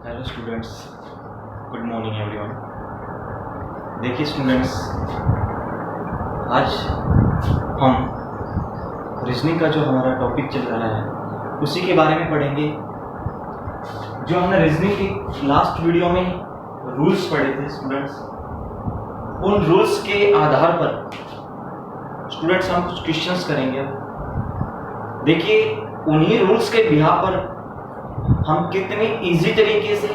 Hello students, good morning everyone. देखिए students, आज हम रीजनिंग का जो हमारा टॉपिक चल रहा है उसी के बारे में पढ़ेंगे। जो हमने रीजनिंग की लास्ट वीडियो में रूल्स पढ़े थे स्टूडेंट्स, उन रूल्स के आधार पर स्टूडेंट्स हम कुछ क्वेश्चंस करेंगे। देखिए, उन्हीं रूल्स के बिहाफ पर हम कितनी इजी तरीके से,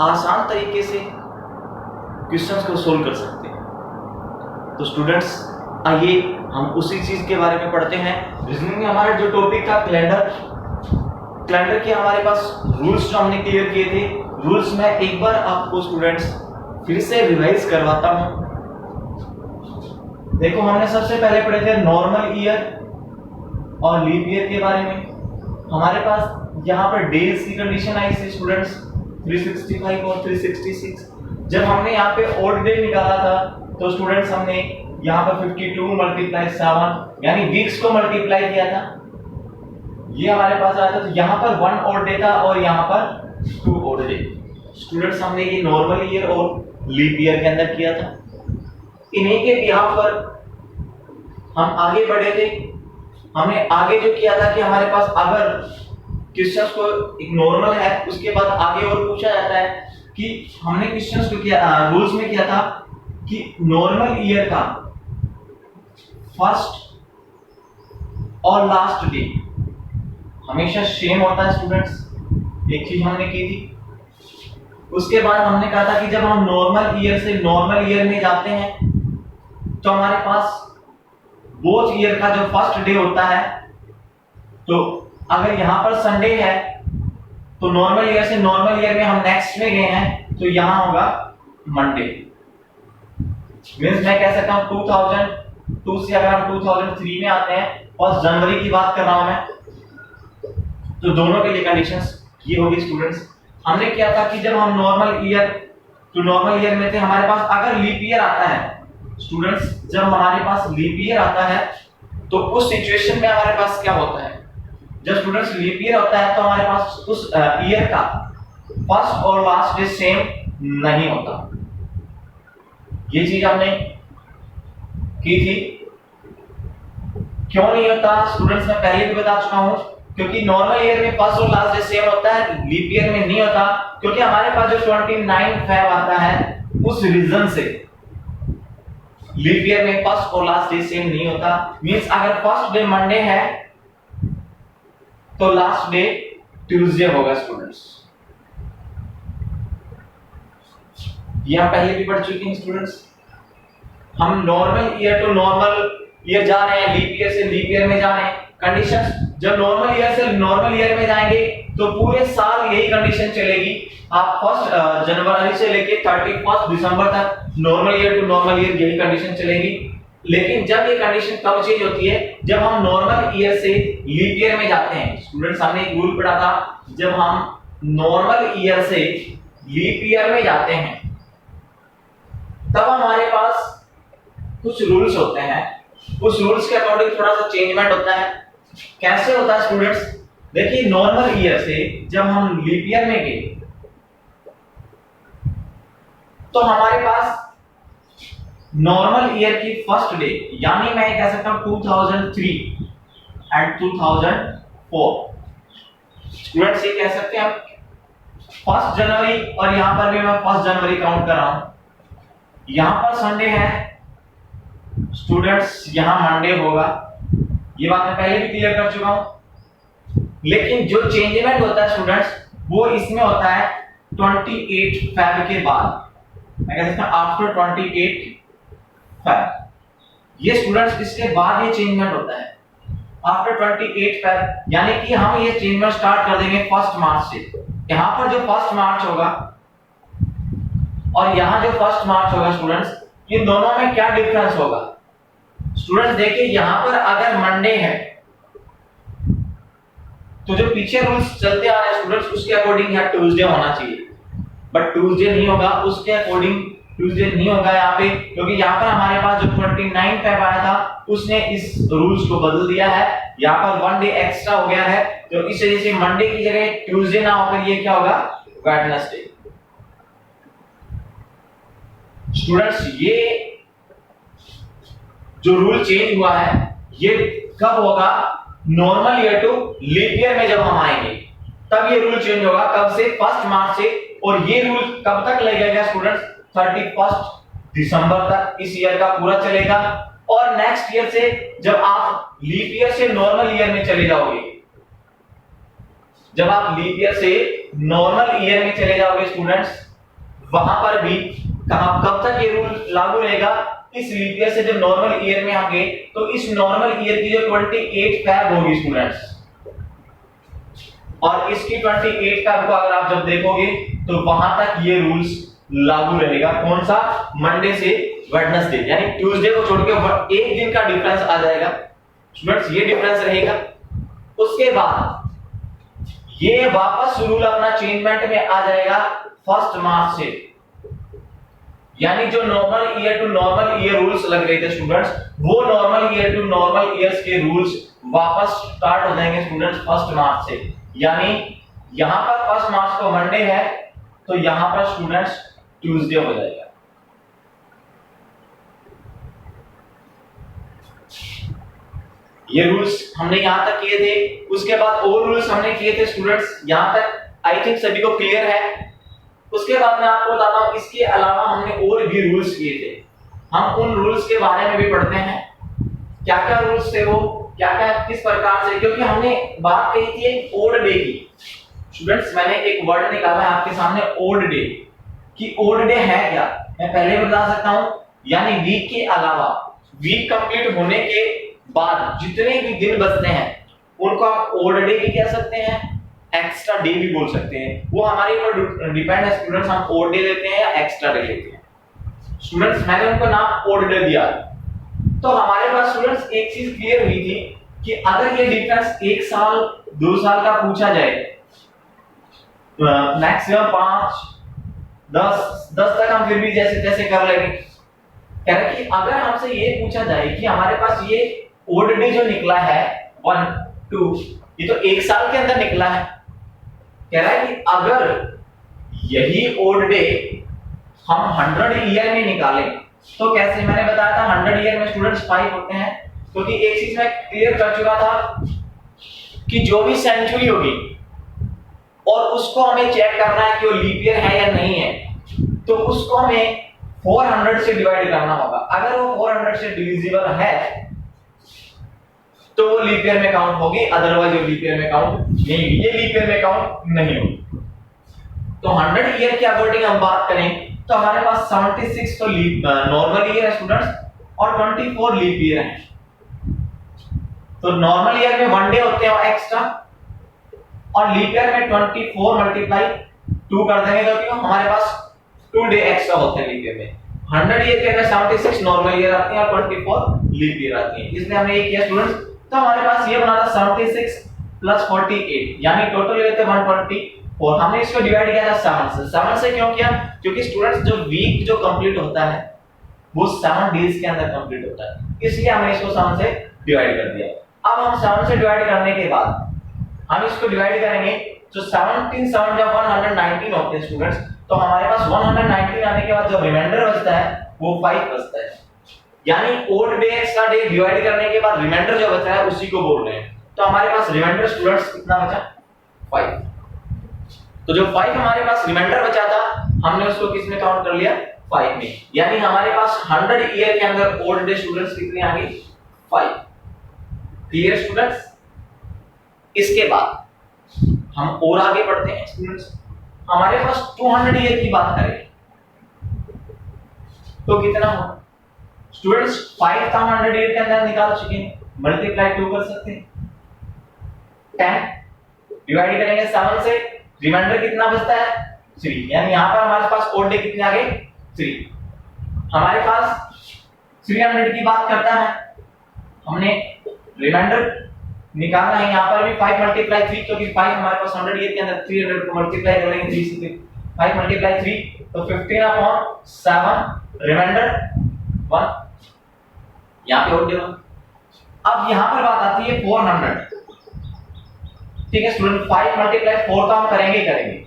आसान तरीके से क्वेश्चंस को सोल्व कर सकते हैं। तो स्टूडेंट्स, आइए हम उसी चीज के बारे में पढ़ते हैं। रीजनिंग में हमारा जो टॉपिक था कैलेंडर के हमारे पास रूल्स जो हमने क्लियर किए थे। रूल्स में एक बार आपको स्टूडेंट्स फिर से रिवाइज करवाता हूं। देखो, हमने सबसे पहले पढ़े थे नॉर्मल ईयर और लीप ईयर के बारे में। हमारे पास यहाँ पर डेज की कंडीशन आई थी स्टूडेंट्स 365 और 366। जब हमने यहाँ पे ऑड डे निकाला था तो स्टूडेंट्स हमने यहाँ पर 52 मल्टीप्लाई 7 यानी वीक्स को मल्टीप्लाई किया था, ये हमारे पास आया था। तो यहाँ पर 1 ऑड डे था और यहाँ पर 2 ऑड डे। स्टूडेंट्स, हमने ये नॉर्मल ईयर और लीप ईयर के अंदर किया था। इन्हीं के बिहाफ पर हम आगे बढ़े थे। हमने आगे जो किया था कि हमारे पास अगर क्वेश्चंस को एक नॉर्मल है, उसके बाद आगे और पूछा जाता है कि हमने क्वेश्चंस को किया, रूल्स में किया था कि नॉर्मल ईयर का फर्स्ट और लास्ट डे हमेशा सेम होता है स्टूडेंट्स। एक चीज हमने की थी। उसके बाद हमने कहा था कि जब हम नॉर्मल ईयर से नॉर्मल ईयर में जाते हैं तो हमारे पास बोथ ईयर का जो फर्स्ट डे होता है, तो अगर यहाँ पर संडे है तो नॉर्मल ईयर से नॉर्मल ईयर में हम नेक्स्ट में गए हैं तो यहाँ होगा मंडे। मींस मैं कह सकता हूँ 2002 से अगर हम 2003 में आते हैं, 1 जनवरी की बात कर रहा हूं मैं, तो दोनों के लिए कंडीशंस ये होगी स्टूडेंट्स। हमने किया था कि जब हम नॉर्मल ईयर तो नॉर्मल ईयर में थे, हमारे पास अगर लीप ईयर आता है स्टूडेंट्स, जब हमारे पास लीप ईयर आता है तो उस सिचुएशन में हमारे पास क्या होता है। जब स्टूडेंट्स लीप ईयर होता है तो हमारे पास उस ईयर का फर्स्ट और लास्ट डे सेम नहीं होता। ये चीज हमने की थी। क्यों नहीं होता स्टूडेंट्स, मैं पहले भी बता चुका हूं, क्योंकि नॉर्मल ईयर में फर्स्ट और लास्ट डे सेम होता है, लीप ईयर में नहीं होता। क्योंकि हमारे पास जो 29 फेब आता है उस रीजन से लीप ईयर में फर्स्ट और लास्ट डे सेम नहीं होता। मींस अगर फर्स्ट डे मंडे है तो लास्ट डे ट्यूसडे होगा स्टूडेंट्स। ये हम पहले भी पढ़ चुके हैं स्टूडेंट्स। हम normal year to normal year जा रहे हैं, लीप ईयर से लीप ईयर में जा रहे हैं। कंडीशंस जब नॉर्मल ईयर से नॉर्मल ईयर में जाएंगे तो पूरे साल यही कंडीशन चलेगी। आप 1 जनवरी से लेके 31 दिसंबर तक normal year to normal year यही कंडीशन चलेगी। लेकिन जब ये कंडीशन कब चेंज होती है, जब हम नॉर्मल ईयर से लीप ईयर में जाते हैं। स्टूडेंट्स, हमने एक रूल पढ़ा था, जब हम नॉर्मल ईयर से लीप ईयर में जाते हैं तब हमारे पास कुछ रूल्स होते हैं। उस रूल्स के अकॉर्डिंग थोड़ा सा चेंजमेंट होता है। कैसे होता है स्टूडेंट्स? देखिए, नॉर्मल ईयर से जब हम लीप ईयर में गए तो हमारे पास नॉर्मल ईयर की फर्स्ट डे, यानी मैं कह सकता हूं 2003 एंड 2004। स्टूडेंट्स, ये कह सकते हैं 1 जनवरी, और यहां पर भी मैं 1 जनवरी काउंट कर रहा हूं। यहां पर संडे है स्टूडेंट्स, यहां मंडे होगा। ये बात मैं पहले भी क्लियर कर चुका हूं। लेकिन जो चेंजमेंट होता है स्टूडेंट्स, वो इसमें होता है 28 फेब के बाद। मैं कह सकता हूं आफ्टर 28 फेब। ये स्टूडेंट्स इसके बाद ये चेंजमेंट होता है आफ्टर 28 फेब, यानी कि हम ये चेंजमेंट स्टार्ट कर देंगे 1 मार्च से। यहां पर जो 1 मार्च होगा और यहां जो 1 मार्च होगा स्टूडेंट्स, इन दोनों में क्या डिफरेंस होगा? स्टूडेंट्स देखिए, यहां पर अगर मंडे है तो जो पीछे रूल्स चलते आ रहे हैं स्टूडेंट्स, उसके अकॉर्डिंग यहां ट्यूसडे होना चाहिए, बट ट्यूसडे नहीं होगा। उसके अकॉर्डिंग ट्यूसडे नहीं होगा यहाँ पे, क्योंकि यहाँ पर हमारे पास जो 29 फेब आया था उसने इस रूल्स को बदल दिया है। यहाँ पर 1 डे एक्स्ट्रा हो गया है, तो इस वजह से मंडे की जगह ट्यूसडे ना होकर ये क्या होगा, वेडनेसडे। स्टूडेंट्स ये जो रूल चेंज हुआ है ये कब होगा? Normal year to leap year में जब हम आएंगे तब ये रूल चेंज होगा। कब से? 1 मार्च से। और ये रूल कब तक लगेगा स्टूडेंट्स? 31 दिसंबर तक इस ईयर का पूरा चलेगा। और नेक्स्ट ईयर से जब आप लीप ईयर से नॉर्मल ईयर में चले जाओगे, जब आप लीप ईयर से नॉर्मल ईयर में चले जाओगे स्टूडेंट्स, वहां पर भी कब तक ये रूल लागू रहेगा? इस लीप ईयर से जब नॉर्मल ईयर में आएंगे तो इस नॉर्मल ईयर की जो 28 फैब होगी स्टूडेंट्स, और इसकी 28 फैब को अगर आप जब देखोगे तो वहां तक ये रूल्स लागू रहेगा। कौन सा? मंडे से वेडनेसडे, यानी ट्यूसडे को छोड़ के एक दिन का डिफरेंस आ जाएगा स्टूडेंट्स, ये डिफरेंस रहेगा। उसके बाद ये वापस रूल अपना चेंजमेंट में आ जाएगा 1 मार्च से, यानी जो normal year to normal year rules लग रहे थे स्टूडेंट्स, वो normal year to normal years के रूल्स वापस स्टार्ट हो जाएंगे स्टूडेंट्स 1 मार्च से। यानी यहां पर 1 मार्च को मंडे है तो यहां पर स्टूडेंट्स ट्यूसडे हो जाएगा। ये रूल्स हमने यहां तक किए थे। उसके बाद और रूल्स हमने किए थे स्टूडेंट्स, यहां तक आई थिंक सभी को क्लियर है। उसके बाद मैं आपको बताता हूं इसके अलावा हमने और भी रूल्स किए थे। हम उन रूल्स के बारे में भी पढ़ते हैं, क्या क्या रूल्स थे वो, क्या क्या किस प्रकार से, क्योंकि हमने बात कही थी ओड डे की। स्टूडेंट्स मैंने एक वर्ड निकाला है आपके सामने, ओड डे। कि ओड डे है क्या, मैं पहले भी बता सकता हूं, यानी वीक के अलावा, वीक कंप्लीट होने के बाद जितने भी दिन बचते हैं उनको आप ओड डे भी कह सकते हैं, एक्स्ट्रा डे भी बोल सकते हैं। वो हमारे ऊपर डिपेंड है स्टूडेंट्स, हम ओड डे लेते हैं या एक्स्ट्रा डे लेते हैं। स्टूडेंट्स मैंने उनको नाम ओड डे दिया, तो हमारे पास स्टूडेंट्स एक चीज क्लियर हुई थी कि अगर ये डिफरेंस 1 साल 2 साल का पूछा जाए, मैक्सिमम 5 10 तक हम फिर भी जैसे तैसे कर लेंगे। कह रहे कि अगर हमसे ये पूछा जाए कि हमारे पास ये ओड डे जो निकला है 1 2, ये तो 1 साल के अंदर निकला है। कह रहा है कि अगर यही ओड डे हम 100 ईयर में निकालें तो कैसे? मैंने बताया था 100 ईयर में स्टूडेंट्स 5 होते हैं, क्योंकि एक चीज मैं क्लियर कर चुका था कि जो भी सेंचुरी होगी और उसको हमें चेक करना है कि वो लीप ईयर है या नहीं है, तो उसको हमें 400 से डिवाइड करना होगा। अगर वो 400 से डिविजिबल है तो वो लीप ईयर में काउंट होगी, अदरवाइज वो लीप ईयर में काउंट नहीं होगी, ये लीप ईयर में काउंट नहीं होगी। तो 100 ईयर के अकॉर्डिंग हम बात करें तो हमारे पास 76 तो नॉर्मल ईयर है स्टूडेंट्स, और 24 लीप ईयर है। तो नॉर्मल ईयर में 1 डे होते हैं एक्स्ट्रा, और लीप ईयर में 24 मल्टीप्लाई 2 कर देंगे, क्योंकि हमारे पास 2 डे एक्स्ट्रा होते हैं लीप ईयर में। 100 ईयर के अंदर 76 नॉर्मल ईयर आती है और 24 लीप ईयर आती है, इसलिए हमने ये किया स्टूडेंट्स। तो हमारे पास ये बना था 76 प्लस 48, यानी टोटल ये थे 124। हमने इसको डिवाइड किया था 7 से। 7 से क्यों किया? क्योंकि स्टूडेंट्स जो वीक जो कंप्लीट होता है वो 7 डेज के अंदर कंप्लीट होता है, इसलिए हमने इसको 7 से डिवाइड कर दिया। अब हम 7 से डिवाइड करने के बाद हम इसको डिवाइड करेंगे, तो 17 7 जब 119 होते हैं स्टूडेंट्स, तो हमारे पास 119 आने के बाद जो रिमाइंडर बचता है वो 5 बचता है। यानी odd day extra day divide करने के बाद रिमाइंडर जो बचा है उसी को बोल रहे हैं। तो हमारे पास रिमाइंडर स्टूडेंट्स कितना बचा? 5। तो जो 5 हमारे पास रिमाइंडर बचा था हमने उसको किस में काउंट कर लिया? 5 में। यानी हमारे पास 100 ईयर के अंदर ओड डे स्टूडेंट्स कितने आ गए? 5। Clear students? इसके बाद हम और आगे बढ़ते हैं स्टूडेंट्स। हमारे पास 200 ईयर की बात करें तो कितना होगा स्टूडेंट्स? 5 था 100 ईयर के अंदर निकाल चुके हैं, मल्टीप्लाई 2 कर सकते हैं, 10 डिवाइड करेंगे 7 से, रिमाइंडर कितना बचता है? 3। यानी यहां पर हमारे पास ओड डे कितने आ गए? 3। हमारे पास 300 की बात करता है, हमने रिमाइंडर निकालना है। यहां पर भी 5 मल्टीप्लाई 3, क्योंकि 5 हमारे पास 100 ईयर के अंदर 300 को मल्टीप्लाई करेंगे 3 से, 5 मल्टीप्लाई 3 तो 15/7, रिमाइंडर 1, यहां पे ओड डे 1। अब यहां पर बात आती है 400। ठीक है स्टूडेंट, 5 मल्टीप्लाई 4 तो हम करेंगे ही करेंगे,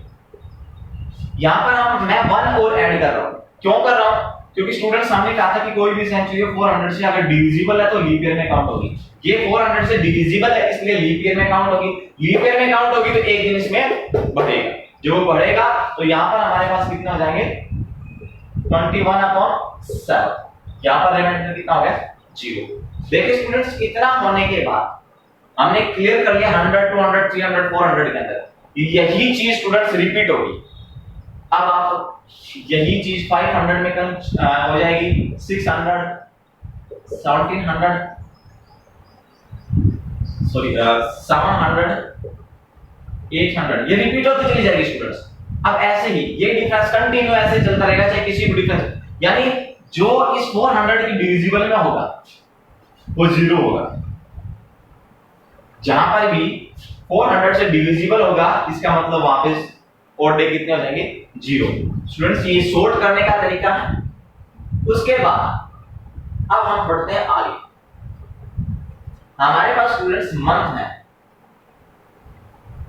यहाँ पर मैं 1 और ऐड कर रहा हूँ। क्यों कर रहा हूँ? क्योंकि स्टूडेंट्स हमने कहा था कि कोई भी सेंचुरी 400 से अगर डिविजिबल है तो लीप ईयर में काउंट होगी। ये 400 से डिविजिबल है इसलिए लीप ईयर में काउंट होगी। लीप ईयर में काउंट होगी तो एक दिन इसमें बढ़ेगा। जो बढ़ेगा तो यहाँ पर हमारे पास कितना हो जाएंगे 21/7। यहाँ पर रिमाइंडर कितना हो गया 0। देखिए स्टूडेंट्स इतना होने के बाद हमने क्लियर कर लिया 100, 200, 300, 400 के अंदर यही चीज स्टूडेंट्स रिपीट होगी। अब आप यही चीज 500 में हो जाएगी, 600, 1700 सॉरी 700, 800 ये रिपीट होती चली जाएगी स्टूडेंट्स। अब ऐसे ही ये डिफरेंस कंटिन्यू ऐसे चलता रहेगा चाहे किसी भी डिफरेंस, यानी जो इस 400 की डिविजिबल में होगा वो 0 होगा। जहां पर भी 400 से डिविजिबल होगा इसका मतलब वापस और डे कितने हो जाएंगे 0। स्टूडेंट्स ये सॉर्ट करने का तरीका है। उसके बाद अब हम बढ़ते हैं आगे। हमारे पास स्टूडेंट्स मंथ है।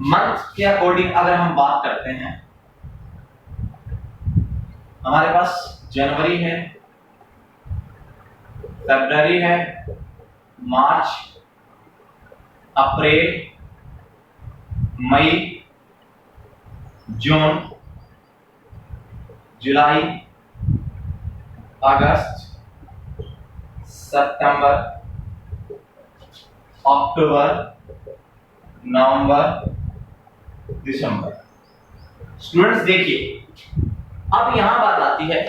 मंथ के अकॉर्डिंग अगर हम बात करते हैं हमारे पास जनवरी है, फरवरी है, मार्च, अप्रैल, मई, जून, जुलाई, अगस्त, सितंबर, अक्टूबर, नवंबर, दिसंबर। स्टूडेंट्स देखिए अब यहां बात आती है,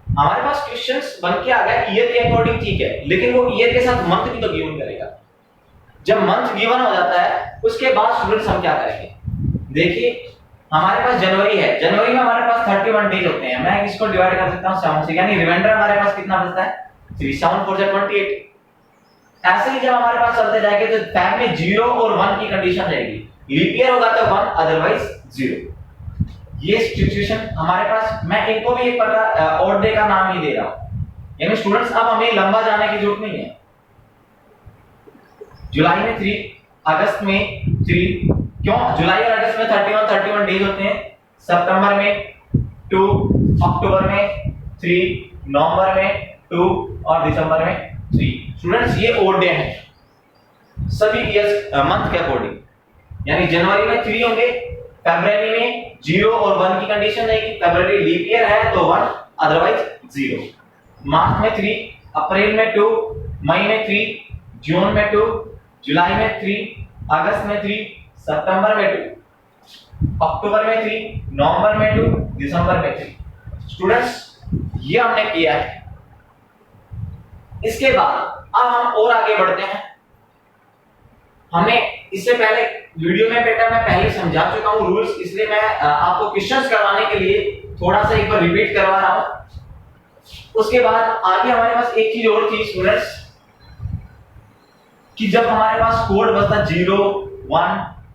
हमारे पास क्वेश्चंस बन के आ गया ईयर के अकॉर्डिंग, ठीक है, लेकिन वो ईयर के साथ मंथ भी तो गिवन करेगा। जब मंथ गिवन हो जाता है उसके बाद स्टूडेंट्स हम क्या करेंगे, देखिए हमारे पास जनवरी है, जनवरी में हमारे पास 31 डेज होते हैं। मैं इसको डिवाइड कर सकता हूं 7 से, यानी रिमाइंडर हमारे पास कितना बचता है 3, 7 4 28। ऐसे ही जब हमारे पास चलते जाएंगे तो टाइम में 0 और 1 की कंडीशन रहेगी। लीप ईयर होगा तो 1 अदरवाइज 0। ये सिचुएशन हमारे पास, मैं इनको भी एक प्रकार ऑड डे का नाम ही दे रहा हूं। यानी स्टूडेंट्स अब हमें लंबा जाने की जरूरत नहीं है। जुलाई में 3, अगस्त में 3, क्यों जुलाई और अगस्त में 31 डेज होते हैं, सितंबर में 2, अक्टूबर में 3, नवंबर में 2 और दिसंबर में 3। स्टूडेंट्स ये ऑड डे हैं सभी ईयर्स मंथ के अकॉर्डिंग, यानी जनवरी में 3 होंगे, फरवरी में 0 और 1 की कंडीशन रहेगी, फरवरी लीप ईयर है तो 1 अदरवाइज 0, मार्च में 3, अप्रैल में 2, मई में 3, जून में 2, जुलाई में 3, अगस्त में 3, सितंबर में 2, अक्टूबर में 3, नवंबर में 2, दिसंबर में 3। स्टूडेंट्स ये हमने किया है। इसके बाद अब हम और आगे बढ़ते हैं। हमें इससे पहले वीडियो में बेटा मैं पहले समझा चुका हूं रूल्स, इसलिए मैं आपको क्वेश्चंस करवाने के लिए थोड़ा सा एक बार रिपीट करवा रहा हूं। उसके बाद आगे हमारे पास एक चीज और थी स्टूडेंट्स कि जब हमारे पास कोड बचता 0, 1,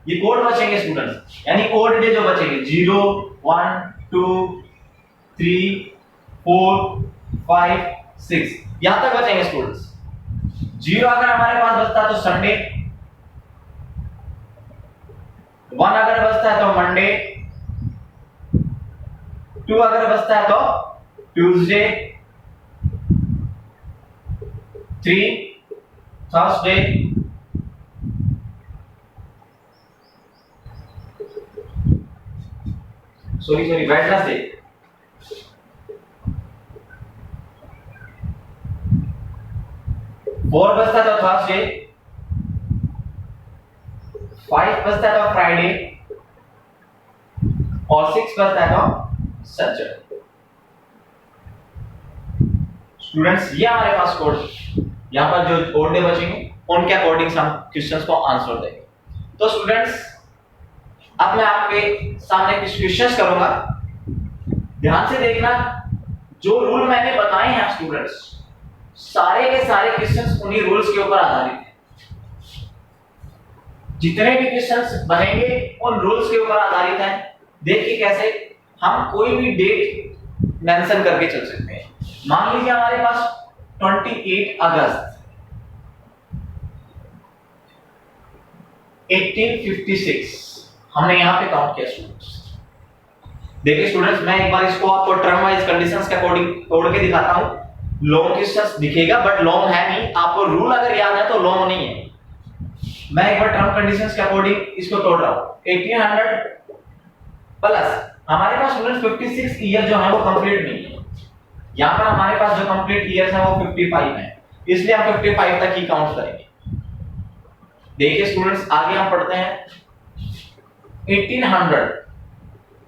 ये कोड बचेंगे स्टूडेंट्स, यानी ऑड डे जो बचेंगे 0, 1, 2, 3, 4, 5, 6 यहां तक बचेंगे स्टूडेंट्स। 0 अगर हमारे पास बचता तो संडे, 1 अगर बचता है तो मंडे, 2 अगर बचता है तो ट्यूसडे, 3 थर्सडे, वेडनेसडे, 4 बचता है तो थर्सडे, 5 बचता है तो फ्राइडे और 6 बचता है तो सैटरडे। स्टूडेंट्स ये हमारे पास कोड, यहां पर जो ऑड डे बचेंगे उनके अकॉर्डिंग हम क्वेश्चंस को आंसर देंगे। तो स्टूडेंट्स अब मैं आपके सामने कुछ क्वेश्चंस करूंगा, ध्यान से देखना। जो रूल मैंने बताए हैं स्टूडेंट्स सारे के सारे क्वेश्चंस उन्हीं रूल्स के ऊपर आधारित हैं। जितने भी क्वेश्चंस बनेंगे उन रूल्स के ऊपर आधारित हैं। देखिए कैसे हम कोई भी डेट मेंशन करके चल सकते हैं। मान लीजिए हमारे पास 28 अगस्त 1856 हमने यहां पे काउंट किया स्टूडेंट्स। देखिए स्टूडेंट्स, मैं एक बार इसको आपको टर्म वाइज कंडीशंस के अकॉर्डिंग तोड़ के दिखाता हूं। लॉन्ग क्वेश्चंस दिखेगा बट लॉन्ग है नहीं, आपको रूल अगर याद है तो लॉन्ग नहीं है। मैं एक बार टर्म कंडीशंस के अकॉर्डिंग इसको तोड़ रहा हूं। 1800 प्लस हमारे पास स्टूडेंट्स 56 ईयर जो है वो कंप्लीट नहीं है। यहां पर हमारे पास जो कंप्लीट ईयर्स है वो 55 है, इसलिए हम 55 तक ही काउंट करेंगे। देखिए स्टूडेंट्स, आगे हम पढ़ते हैं 1800।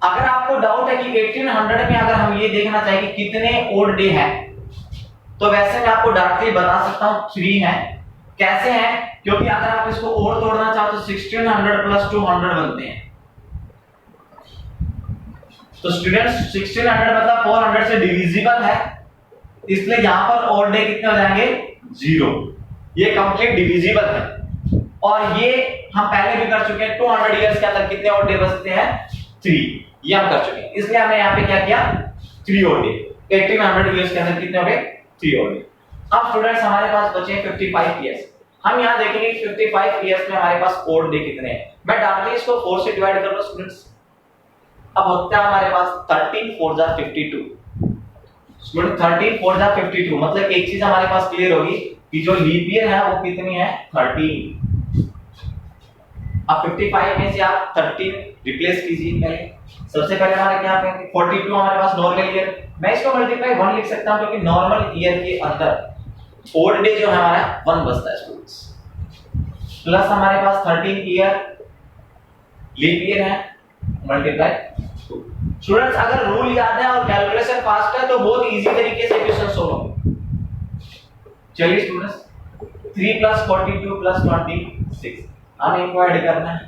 अगर आपको डाउट है कि 1800 में अगर हम ये देखना चाहिए कि कितने ओड डे हैं, तो वैसे मैं आपको डायरेक्टली बता सकता हूं 3 है। कैसे है? क्योंकि अगर आप इसको और तोड़ना चाहो तो 1600 प्लस 200 बनते हैं। तो स्टूडेंट्स 1600 मतलब 400 से डिविजिबल है, इसलिए यहां पर ओड डे कितने हो जाएंगे? 0। ये कंप्लीट डिविजिबल है और ये हम पहले भी कर चुके हैं। 200 इयर्स के अंदर कितने ओड डे बचते हैं? 3। ये हम कर चुके हैं, इसलिए हमने यहां पे क्या किया? 3 ओड डे। 1800 इयर्स के अंदर कितने हो गए? 3 ओड डे। अब स्टूडेंट्स हमारे पास बचे 55 इयर्स। हम यहां देखेंगे 55 इयर्स में हमारे पास ओड डे कितने हैं। मैं डायरेक्टली इसको 4 से डिवाइड कर रहा हूं स्टूडेंट्स। अब होता है हमारे पास 13 4 जा 52। स्टूडेंट 13 4 जा 52 मतलब एक चीज हमारे पास क्लियर होगी कि जो लीप ईयर है वो कितनी है? 13। अब 55 में से आप 13 रिप्लेस कीजिए। पहले सबसे पहले हमारे क्या कहेंगे? 42 हमारे पास नॉर्मल ईयर। मैं इसको मल्टीप्लाई 1 लिख सकता हूं क्योंकि नॉर्मल ईयर के अंदर ओड डे जो है हमारा 1 बचता है स्टूडेंट्स। प्लस हमारे पास 13 ईयर लीप ईयर है, मल्टीप्लाई 2। स्टूडेंट्स अगर रूल याद है और कैलकुलेशन फास्ट है तो बहुत इजी तरीके से क्वेश्चन सोल्व होंगे। चलिए स्टूडेंट्स, 3 प्लस 42 प्लस 26 हमें इनको ऐड करना है।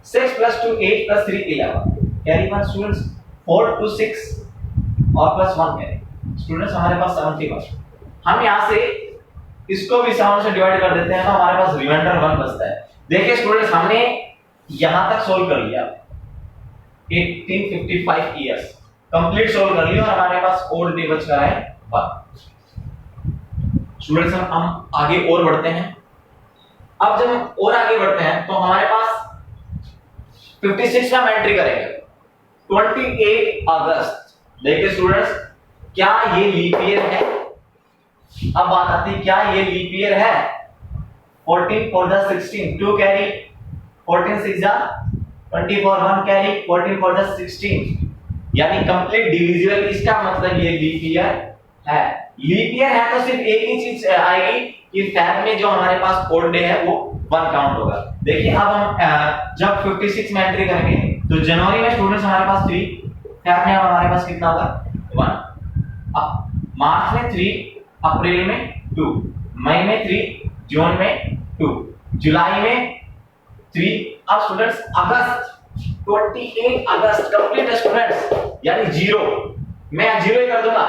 6 प्लस 2 8 प्लस 3 11 कैरी 1 स्टूडेंट्स। 4 2 6 और प्लस 1 कैरी स्टूडेंट्स हमारे पास 71। हम यहां से इसको भी 7 से डिवाइड कर देते हैं तो हमारे पास रिमाइंडर 1 बचता है। देखिए स्टूडेंट्स, हमने यहां तक सोल्व कर लिया। 1855 इयर्स कंप्लीट सोल्व कर लिया और हमारे पास ओड डे बच रहा है 1। स्टूडेंट्स हम आगे और बढ़ते हैं। अब जब हम और आगे बढ़ते हैं तो हमारे पास 56 का हम एंट्री करेंगे 28 अगस्त। देखिए स्टूडेंट्स, क्या ये लीप ईयर है? अब बात आती है, क्या ये लीप ईयर है? 14 4 जा 16 2 कैरी 14 6 जा 24 1 कैरी 14 4 जा 16 यानी कंप्लीट डिविजिबल। इसका मतलब ये लीप ईयर है। लीप ईयर है तो सिर्फ एक ही चीज आएगी कि फैब में जो हमारे पास ओड डे है वो 1 काउंट होगा। देखिए अब हम जब 56 में एंट्री करेंगे तो जनवरी में स्टूडेंट्स हमारे पास 3, फैब में हमारे पास कितना होगा? 1। अब मार्च में 3, अप्रैल में 2, मई में 3, जून में 2, जुलाई में 3। अब स्टूडेंट्स अगस्त 28 अगस्त कंप्लीट स्टूडेंट्स यानी 0। मैं 0 ही कर दूंगा,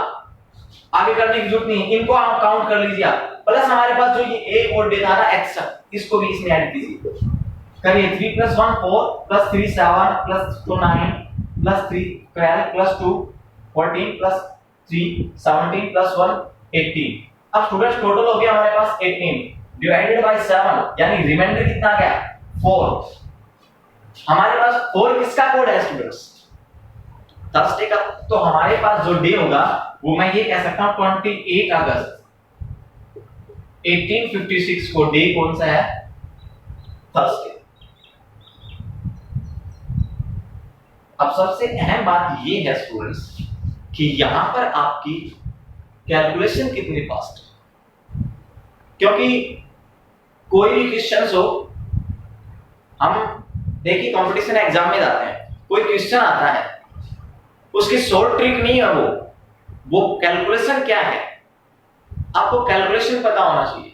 आगे करने की जरूरत नहीं, इनको आप काउंट कर लीजिए आप। प्लस हमारे पास जो ये एक और डे था ना एक्स्ट्रा, इसको भी इसमें ऐड कीजिए। करिए 3 + 1 4 + 3 7 + 2 9 + 3 12 + 2 14 + 3 17 + 1 18। अब स्टूडेंट्स टोटल हो गया हमारे पास 18 डिवाइडेड बाय 7 यानी रिमाइंडर कितना आ गया? 4। हमारे पास 4 किसका कोड है स्टूडेंट्स? थर्सडे का। तो हमारे पास जो डे होगा वो मैं ये कह सकता हूं 28 अगस्त 1856 को डे कौन सा है? थर्सडे। अब सबसे अहम बात ये है स्टूडेंट्स कि यहां पर आपकी कैलकुलेशन कितनी फास्ट है, क्योंकि कोई भी क्वेश्चन हो, हम देखिए कंपटीशन एग्जाम में जाते हैं, कोई क्वेश्चन आता है उसकी शॉर्ट ट्रिक नहीं है वो कैलकुलेशन क्या है, आपको कैलकुलेशन पता होना चाहिए।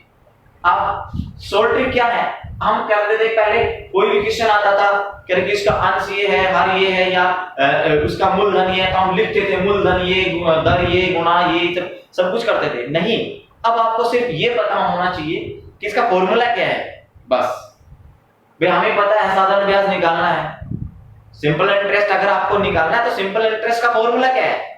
अब शॉर्ट ट्रिक क्या है? हम करते थे पहले कोई भी क्वेश्चन आता था कि इसका अंश ये है, हर ये है या उसका मूलधन ये है, तो हम लिखते थे मूलधन ये, दर ये, गुणा ये, सब कुछ करते थे। नहीं, अब आपको सिर्फ ये पता होना चाहिए कि इसका फॉर्मूला क्या है। बस भाई हमें पता है साधारण ब्याज निकालना है, सिंपल इंटरेस्ट अगर आपको निकालना है तो सिंपल इंटरेस्ट का फॉर्मूला क्या है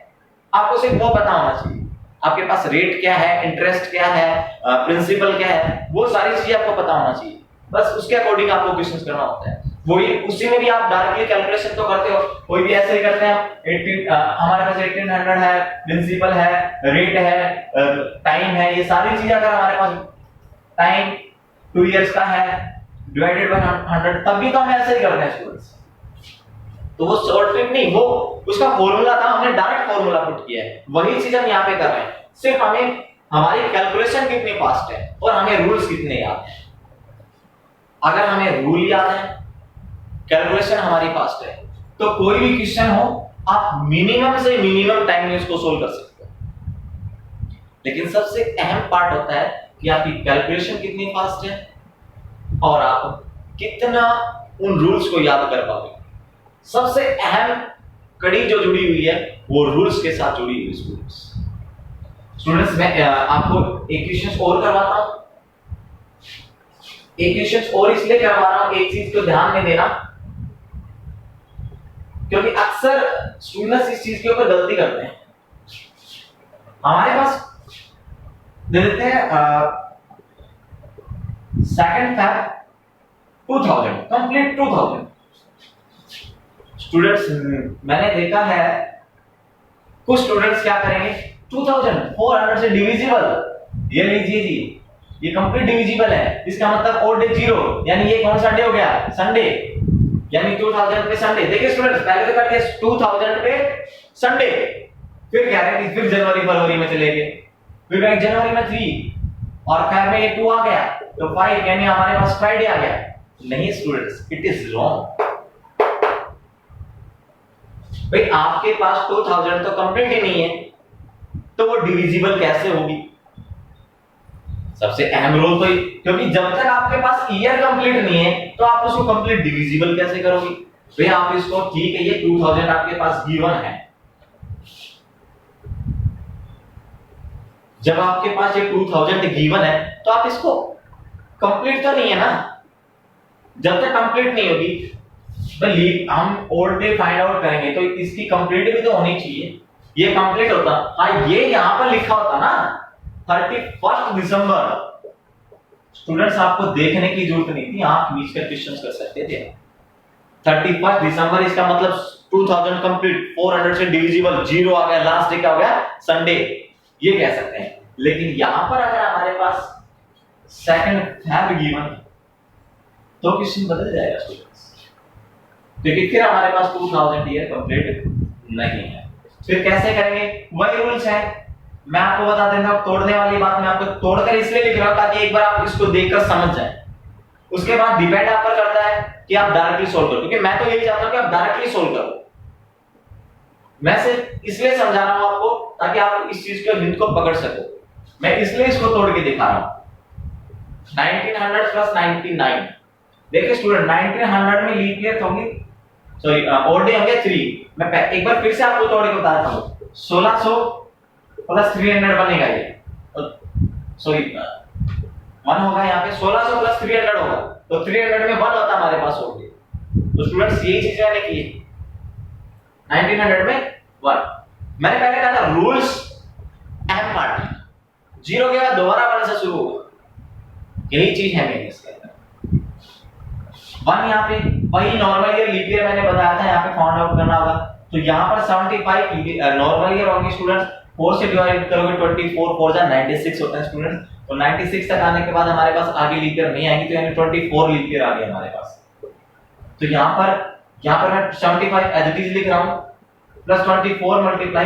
आपको सिर्फ वो पता होना चाहिए। आपके पास रेट क्या है, इंटरेस्ट क्या है, प्रिंसिपल क्या है, वो सारी चीजें आपको पता होना चाहिए। बस उसके अकॉर्डिंग आपको क्वेश्चंस करना होता है। वही उसी में भी आप डायरेक्टली कैलकुलेशन तो करते हो, कोई भी ऐसे ही करते हैं। 18 हमारे पास 1800 है, प्रिंसिपल है, रेट है, टाइम है, ये सारी चीजें अगर हमारे पास टाइम 2 इयर्स का है डिवाइडेड बाय 100, तब भी तो हम ऐसे ही करते हैं स्टूडेंट्स। तो वो शॉर्ट ट्रिक नहीं, वो उसका फॉर्मूला था, हमने डायरेक्ट फॉर्मूला पुट किया है, वही चीज हम यहाँ पे कर रहे हैं। सिर्फ हमें हमारी कैलकुलेशन कितनी फास्ट है और हमें रूल्स कितने याद है। अगर हमें रूल याद है, कैलकुलेशन हमारी फास्ट है, तो कोई भी क्वेश्चन हो आप मिनिमम से मिनिमम टाइम में उसको सोल्व कर सकते हो। लेकिन सबसे अहम पार्ट होता है कि आपकी कैलकुलेशन कितनी फास्ट है और आप कितना उन रूल्स को याद कर पाओगे। सबसे अहम कड़ी जो जुड़ी हुई है वो रूल्स के साथ जुड़ी हुई स्टूडेंट्स। मैं आपको एक क्वेश्चन और करवाता हूं, एक क्वेश्चन और इसलिए करवा रहा हूं, एक चीज को ध्यान में देना, क्योंकि अक्सर स्टूडेंट्स इस चीज के ऊपर गलती करते हैं। हमारे पास दे देते हैं 2 Feb 2000 कंप्लीट 2000 स्टूडेंट्स। मैंने देखा है कुछ स्टूडेंट्स क्या करेंगे, 2400 से डिविजिबल, ये लीजिए जी, ये कंप्लीट डिविजिबल है, इसका मतलब ओड डे 0, यानी ये कौन सा डे हो गया, संडे, यानी 2000 पे संडे। देखिए स्टूडेंट्स, पहले तो कर दिया 2000 पे संडे, फिर कह रहे हैं कि फिर जनवरी फरवरी में चले गए, फिर एक जनवरी में 3 और फेब में 2 आ गया, तो 5, यानी हमारे पास फ्राइडे आ गया। नहीं स्टूडेंट्स, इट इज रॉन्ग। भाई आपके पास 2000 तो कंप्लीट ही नहीं है, तो वो डिविजिबल कैसे होगी? सबसे अहम रोल तो, क्योंकि जब तक आपके पास ईयर कंप्लीट नहीं है तो आप उसको कंप्लीट डिविजिबल कैसे करोगे? भाई आप इसको, ठीक है ये 2000 आपके पास गिवन है, जब आपके पास ये 2000 गिवन है तो आप इसको कंप्लीट तो नहीं है ना, जब तक कंप्लीट नहीं होगी भाई हम ओल्ड डे फाइंड आउट करेंगे तो इसकी कंप्लीट भी तो होनी चाहिए। ये कंप्लीट होता, हाँ ये यहां पर लिखा होता ना 31 दिसंबर, स्टूडेंट्स आपको देखने की जरूरत नहीं थी, आप बीच का क्वेश्चंस कर सकते थे। 31 दिसंबर, इसका मतलब 2000 कंप्लीट, 400 से डिविजिबल, 0 आ गया, लास्ट डे क्या हो गया, संडे, ये कह सकते हैं। लेकिन यहां पर अगर हमारे पास 2 Feb गिवन तो क्वेश्चन बदल जाएगा स्टूडेंट्स, क्योंकि फिर हमारे पास 2000 ईयर कंप्लीट नहीं है। फिर कैसे करेंगे? वही रूल्स है, मैं आपको बता देता हूं। तोड़ने वाली बात मैं आपको तोड़कर इसलिए लिख रहा हूं ताकि एक बार आप इसको देखकर समझ जाएं। उसके बाद डिपेंड आप पर करता है कि आप डायरेक्टली सोल्व करो, क्योंकि मैं तो यही चाहता हूं कि आप डायरेक्टली सोल्व करो। मैं सिर्फ इसलिए समझा रहा हूं आपको ताकि आप इस चीज के हिंट को पकड़ सको। मैं इसलिए इसको तोड़ के दिखा रहा हूं। 1900 प्लस 99, देखिए स्टूडेंट 1900 में लीप ईयर होगी, सॉरी ओड डे होंगे 3। मैं एक बार फिर से आपको तोड़ के बताता हूं। 1600 प्लस 300 बनेगा ये, सॉरी 1 होगा यहाँ पे, 1600 प्लस 300 होगा, तो 300 में 1 होता हमारे पास ओड डे। तो स्टूडेंट्स यही चीज मैंने की है, 1900 में 1। मैंने पहले कहा था रूल्स अहम पार्ट है, 0 के बाद दोबारा 1 से शुरू होगा, यही चीज है मेरी इसके अंदर। 1 यहाँ पे वही नॉर्मल ईयर लीप ईयर मैंने बताया था, यहाँ पे फाउंड आउट करना होगा। तो यहाँ पर 75 नॉर्मल ईयर होंगे स्टूडेंट्स, 4 से डिवाइड करोगे 24, 4 जा 96 होता है स्टूडेंट्स। तो 96 तक आने के बाद हमारे पास आगे लीप ईयर नहीं आएगी, तो यानी 24 लीप ईयर आ गया हमारे पास। तो यहाँ पर मैं 75 एज इट इज लिख रहा हूँ, प्लस 24 मल्टीप्लाई